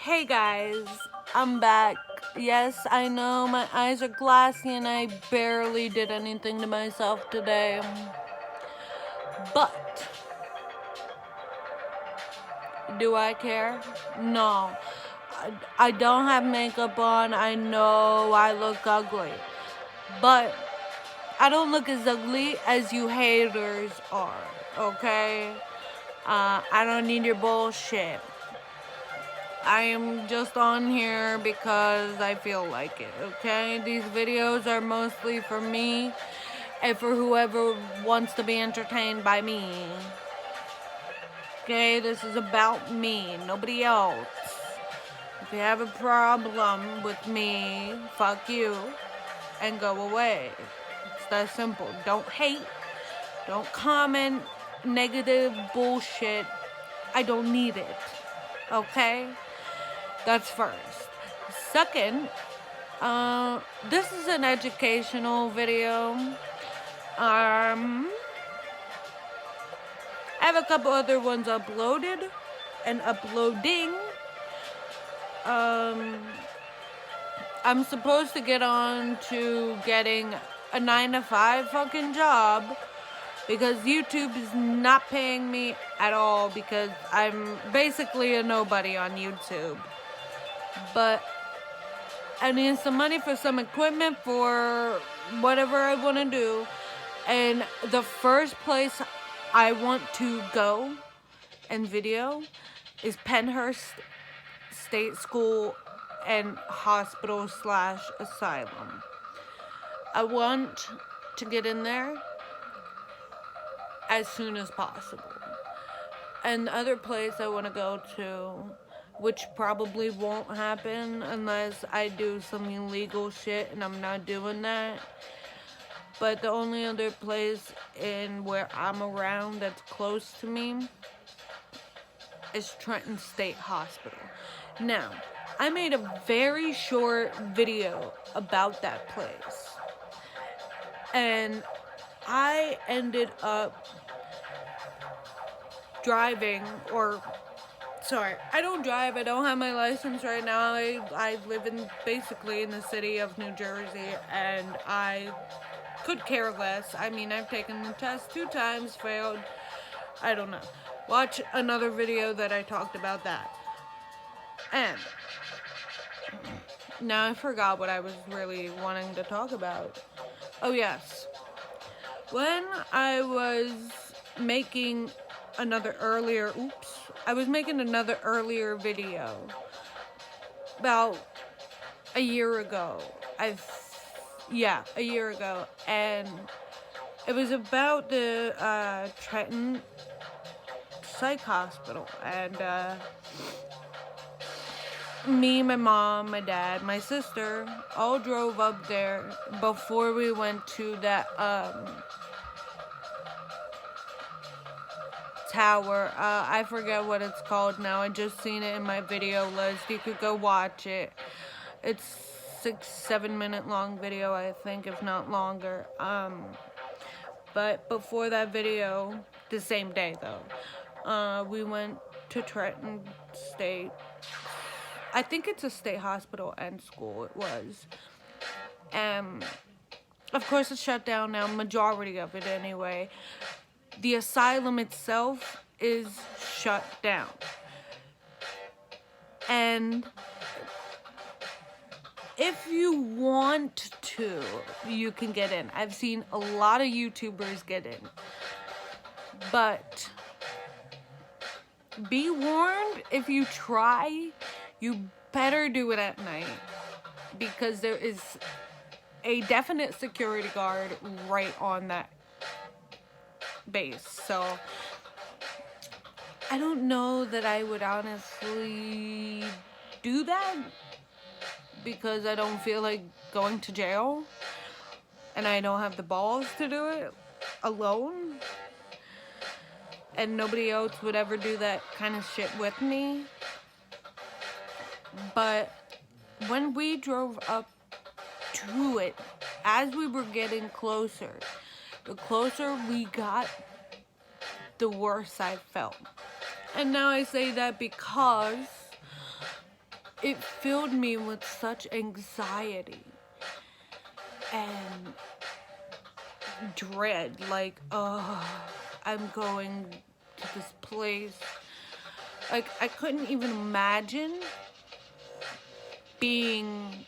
Hey guys, I'm back. Yes, I know my eyes are glassy and I barely did anything to myself today. But, do I care? No. I don't have makeup on. I know I look ugly. But, I don't look as ugly as you haters are, okay? I don't need your bullshit. I am just on here because I feel like it, okay? These videos are mostly for me and for whoever wants to be entertained by me. Okay, this is about me, nobody else. If you have a problem with me, fuck you and go away. It's that simple. Don't hate, don't comment negative bullshit. I don't need it, okay? That's first. Second, this is an educational video. I have a couple other ones uploaded and uploading. I'm supposed to get on to getting a 9-to-5 fucking job because YouTube is not paying me at all because I'm basically a nobody on YouTube. But I need some money for some equipment for whatever I want to do. And the first place I want to go and video is Pennhurst State School and Hospital / Asylum. I want to get in there as soon as possible. And the other place I want to go to, which probably won't happen unless I do some illegal shit, and I'm not doing that. But the only other place in where I'm around that's close to me is Trenton State Hospital. Now, I made a very short video about that place. And I ended up driving, I don't drive. I don't have my license right now. I live basically in the city of New Jersey, and I could care less. I mean, I've taken the test 2 times, failed. I don't know. Watch another video that I talked about that. And now I forgot what I was really wanting to talk about. Oh yes. When I was making another earlier video about a year ago. A year ago, and it was about the Trenton Psych Hospital, and me, my mom, my dad, my sister all drove up there before we went to that tower. I forget what it's called now. I just seen it in my video list. You could go watch it. It's 6-7 minute long video, I think, if not longer. But before that video, the same day though, we went to Trenton State. I think it's a state hospital and school. It was. Of course it's shut down now, majority of it anyway. The asylum itself is shut down. And if you want to, you can get in. I've seen a lot of YouTubers get in. But be warned, if you try, you better do it at night. Because there is a definite security guard right on that base. So I don't know that I would honestly do that, because I don't feel like going to jail, and I don't have the balls to do it alone, and nobody else would ever do that kind of shit with me. But when we drove up to it, as we were getting closer, the closer we got, the worse I felt. And now I say that because it filled me with such anxiety and dread, like, oh, I'm going to this place. Like, I couldn't even imagine being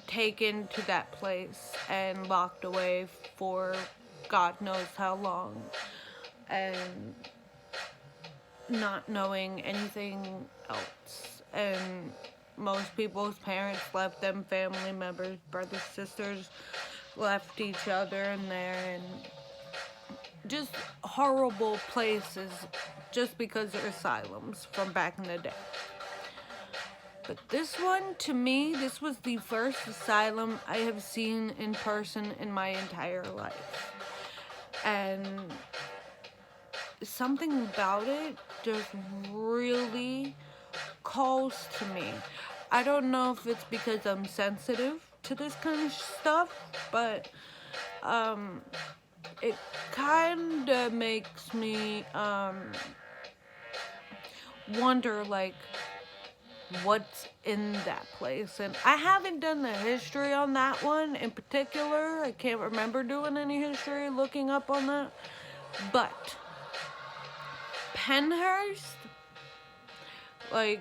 taken to that place and locked away for God knows how long, and not knowing anything else. And most people's parents left them, family members, brothers, sisters left each other in there, and just horrible places just because they're asylums from back in the day. But this one, to me, this was the first asylum I have seen in person in my entire life. And something about it just really calls to me. I don't know if it's because I'm sensitive to this kind of stuff, but it kind of makes me wonder, like, what's in that place. And I haven't done the history on that one in particular. I can't remember doing any history, looking up on that. But Pennhurst, like,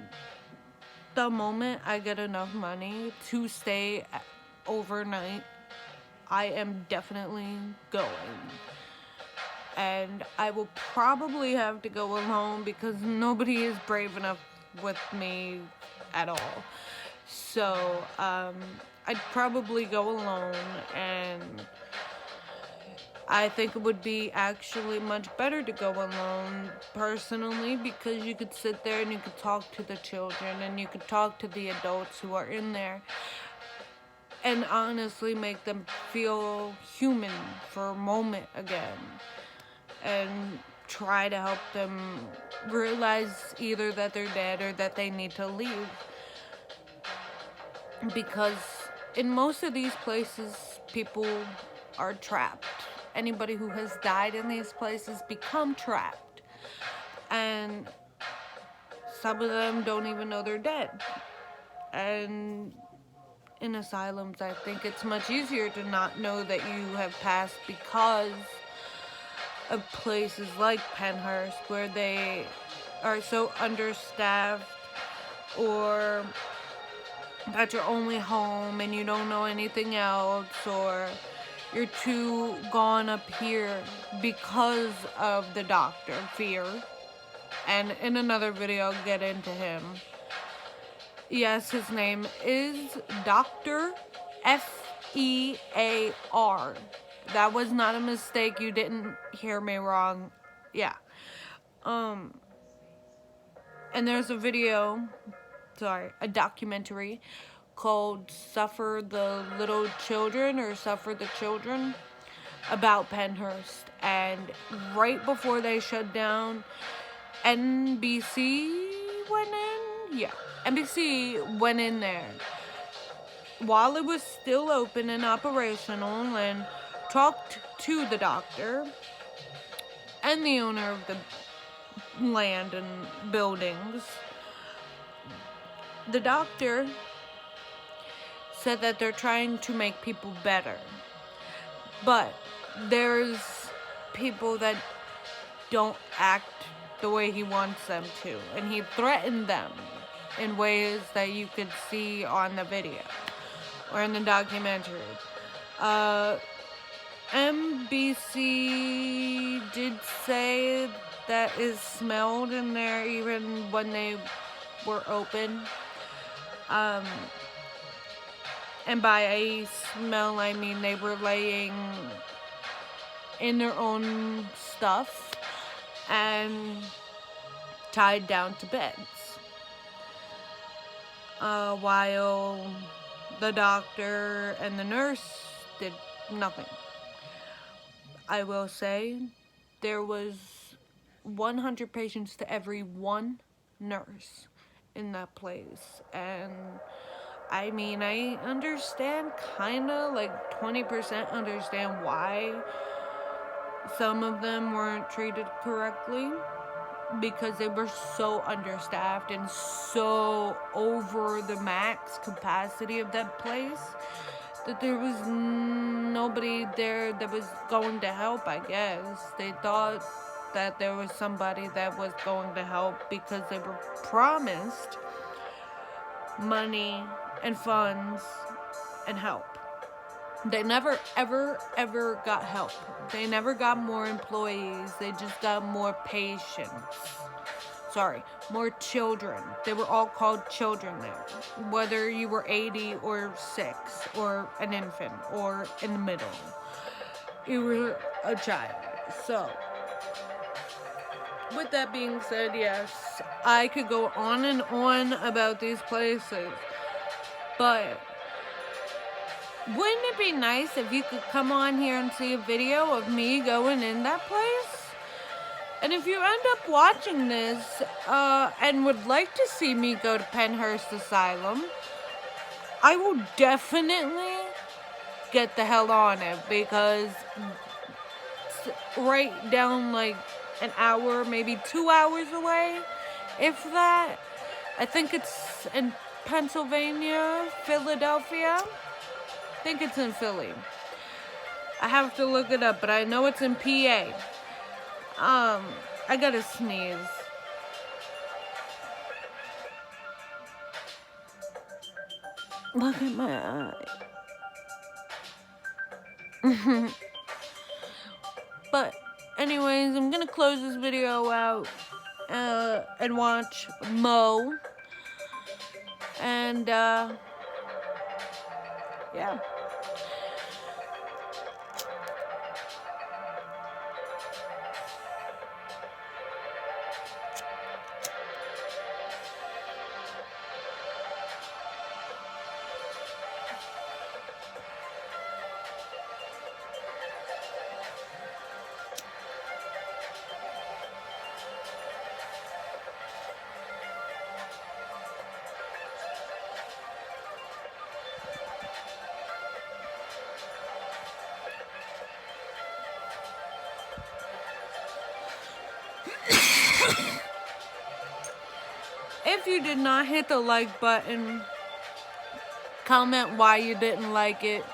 the moment I get enough money to stay overnight, I am definitely going. And I will probably have to go alone because nobody is brave enough with me at all. So, I'd probably go alone, and I think it would be actually much better to go alone, personally, because you could sit there and you could talk to the children, and you could talk to the adults who are in there, and honestly make them feel human for a moment again, and try to help them realize either that they're dead or that they need to leave. Because in most of these places, people are trapped. Anybody who has died in these places become trapped. And some of them don't even know they're dead. And in asylums, I think it's much easier to not know that you have passed because of places like Pennhurst, where they are so understaffed, or that's your only home and you don't know anything else, or you're too gone up here because of the doctor, Fear. And in another video, I'll get into him. Yes, his name is Dr. F-E-A-R. That was not a mistake. You didn't hear me wrong. Yeah. And there's a documentary called Suffer the Little Children, or Suffer the Children, about Pennhurst. And right before they shut down, NBC went in? Yeah. NBC went in there while it was still open and operational, and talked to the doctor and the owner of the land and buildings. The doctor said that they're trying to make people better, but there's people that don't act the way he wants them to, and he threatened them in ways that you could see on the video or in the documentary. NBC did say that it smelled in there even when they were open. And by a smell, I mean they were laying in their own stuff and tied down to beds, while the doctor and the nurse did nothing. I will say there was 100 patients to every one nurse in that place. And I mean, I understand, kinda, like 20% understand why some of them weren't treated correctly. because they were so understaffed and so over the max capacity of that place that there was nobody there that was going to help, I guess. They thought that there was somebody that was going to help because they were promised money and funds and help. They never, ever got help. They never got more employees. They just got more patients. Sorry, more children. They were all called children there. Whether you were 80 or 6 or an infant or in the middle, you were a child. So, with that being said, yes, I could go on and on about these places, but wouldn't it be nice if you could come on here and see a video of me going in that place? And if you end up watching this and would like to see me go to Pennhurst Asylum, I will definitely get the hell on it, because it's right down like an hour, maybe 2 hours away, if that. I think it's in Pennsylvania, Philadelphia. I think it's in Philly. I have to look it up, but I know it's in PA. I gotta sneeze. Look at my eye. But anyways, I'm gonna close this video out and watch Mo. And yeah. If you did not hit the like button, comment why you didn't like it.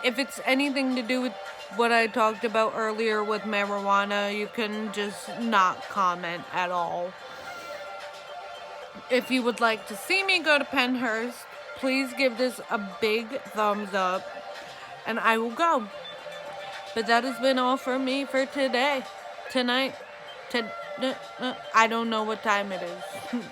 If it's anything to do with what I talked about earlier with marijuana, you can just not comment at all. If you would like to see me go to Pennhurst, please give this a big thumbs up, and I will go. But that has been all for me for today. Tonight. I don't know what time it is.